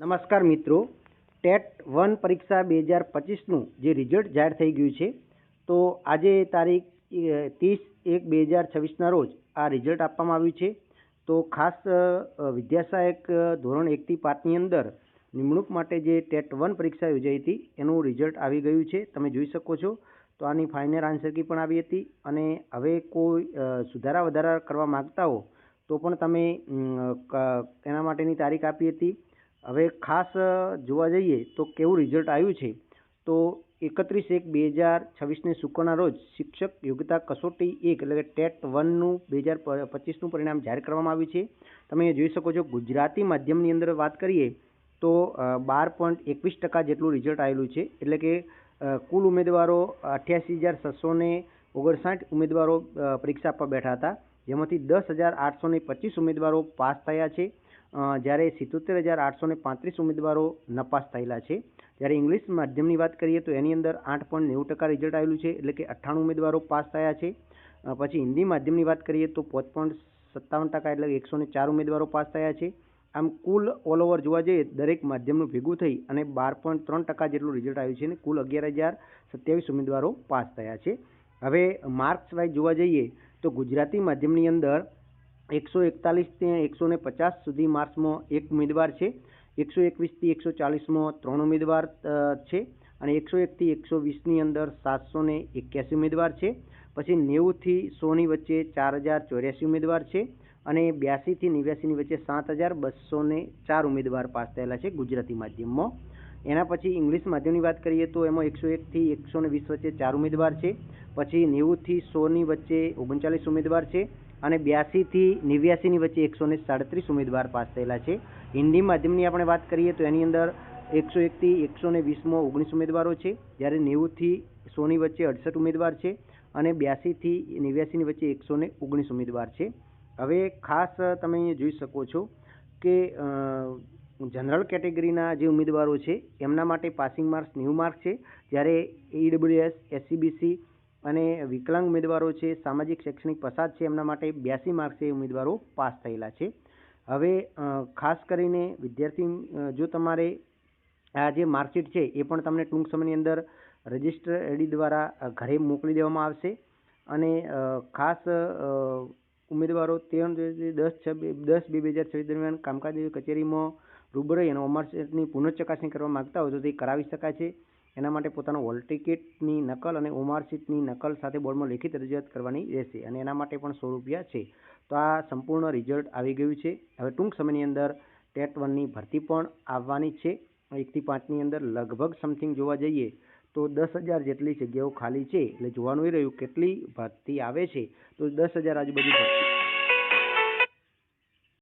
નમસ્કાર મિત્રો, ટેટ 1 પરીક્ષા 2025નું જે રિઝલ્ટ જાહેર થઈ ગયું છે. તો આજે તારીખ 30/1/2026ના રોજ આ રિઝલ્ટ આપવામાં આવ્યું છે. તો ખાસ વિદ્યાસહાયક ધોરણ 1 થી 5ની અંદર નિમણૂક માટે જે ટેટ 1 પરીક્ષા યોજાઈ હતી એનું રિઝલ્ટ આવી ગયું છે. તમે જોઈ શકો છો. તો આની ફાઇનલ આન્સર કી પણ આવી હતી અને હવે કોઈ સુધારા વધારા કરવા માગતા હો તો પણ તમે એના માટેની તારીખ આપી હતી. હવે ખાસ જોવા જઈએ તો કેવું રિઝલ્ટ આવ્યું છે. તો 31/1/2026ને શુક્રના રોજ શિક્ષક યોગ્યતા કસોટી 1 એટલે કે ટેટ 1નું 2025નું પરિણામ જાહેર કરવામાં આવ્યું છે. તમે જોઈ શકો છો. ગુજરાતી માધ્યમની અંદર વાત કરીએ તો 12.21% જેટલું રિઝલ્ટ આવેલું છે. એટલે કે કુલ ઉમેદવારો 88,659 ઉમેદવારો પરીક્ષા આપવા બેઠા હતા, જેમાંથી 10,825 ઉમેદવારો પાસ થયા છે, જ્યારે 77,835 ઉમેદવારો નપાસ થયેલા છે. જ્યારે ઇંગ્લિશ માધ્યમની વાત કરીએ તો એની અંદર 8.90% રિઝલ્ટ આવેલું છે, એટલે કે 98 ઉમેદવારો પાસ થયા છે. પછી હિન્દી માધ્યમની વાત કરીએ તો 5.57% એટલે કે 104 ઉમેદવારો પાસ થયા છે. આમ કુલ ઓલ ઓવર જોવા જઈએ દરેક માધ્યમનું ભેગું થઈ અને 12.3% જેટલું રિઝલ્ટ આવ્યું છે અને કુલ 11,027 ઉમેદવારો પાસ થયા છે. હવે માર્ક્સ વાઇઝ જોવા જઈએ તો ગુજરાતી માધ્યમની અંદર 141 થી 150 સુધી માર્ક્સમાં એક ઉમેદવાર છે, 121 થી 140માં 3 ઉમેદવાર છે અને 101 થી 120ની અંદર 781 ઉમેદવાર છે. પછી 90 થી 100ની વચ્ચે 4,084 ઉમેદવાર છે અને 82 થી 89ની વચ્ચે 7,204 ઉમેદવાર પાસ થયેલા છે ગુજરાતી માધ્યમમાં. એના પછી ઇંગ્લિશ માધ્યમની વાત કરીએ તો એમાં 101 થી 120 વચ્ચે 4 ઉમેદવાર છે. પછી 90 થી 100ની વચ્ચે 39 ઉમેદવાર છે અને 82 થી 89ની વચ્ચે 137 ઉમેદવાર પાસ થયેલા છે. હિન્દી માધ્યમની આપણે વાત કરીએ તો એની અંદર 101 થી 120માં 19 ઉમેદવારો છે, જ્યારે 90 થી 100ની વચ્ચે 68 ઉમેદવાર છે અને 82 થી 89ની વચ્ચે 119 ઉમેદવાર છે. હવે ખાસ તમે જોઈ શકો છો કે જનરલ કેટેગરીના જે ઉમેદવારો છે એમના માટે પાસિંગ માર્ક્સ 90 માર્ક છે, જ્યારે EWS, SCBC અને વિકલાંગ ઉમેદવારો છે, સામાજિક શૈક્ષણિક પછાત છે, એમના માટે 82 માર્ક્સે ઉમેદવારો પાસ થયેલા છે. હવે ખાસ કરીને વિદ્યાર્થી જો તમારે આ જે માર્કશીટ છે એ પણ તમને ટૂંક સમયની અંદર રજિસ્ટર આઈડી દ્વારા ઘરે મોકલી દેવામાં આવશે અને ખાસ ઉમેદવારો 13/10/2026 દરમિયાન કામકાજ કચેરીમાં રૂબરૂ અને ઓમારશીટની પુનઃચકાસણી કરવા માગતા હોય તો તે કરાવી શકાય છે. એના માટે પોતાનો હોલ ટિકિટની નકલ અને ઓમારશીટની નકલ સાથે બોર્ડમાં લેખિત રજૂઆત કરવાની રહેશે અને એના માટે પણ ₹100 છે. તો આ સંપૂર્ણ રિઝલ્ટ આવી ગયું છે. હવે ટૂંક સમયની અંદર ટેટ 1ની ભરતી પણ આવવાની છે. 1 થી 5ની અંદર લગભગ સમથિંગ જોવા જઈએ તો 10,000 જેટલી જગ્યાઓ ખાલી છે. એટલે જોવાનું એ રહ્યું કેટલી ભરતી આવે છે. તો 10,000 આજુબાજુ ભરતી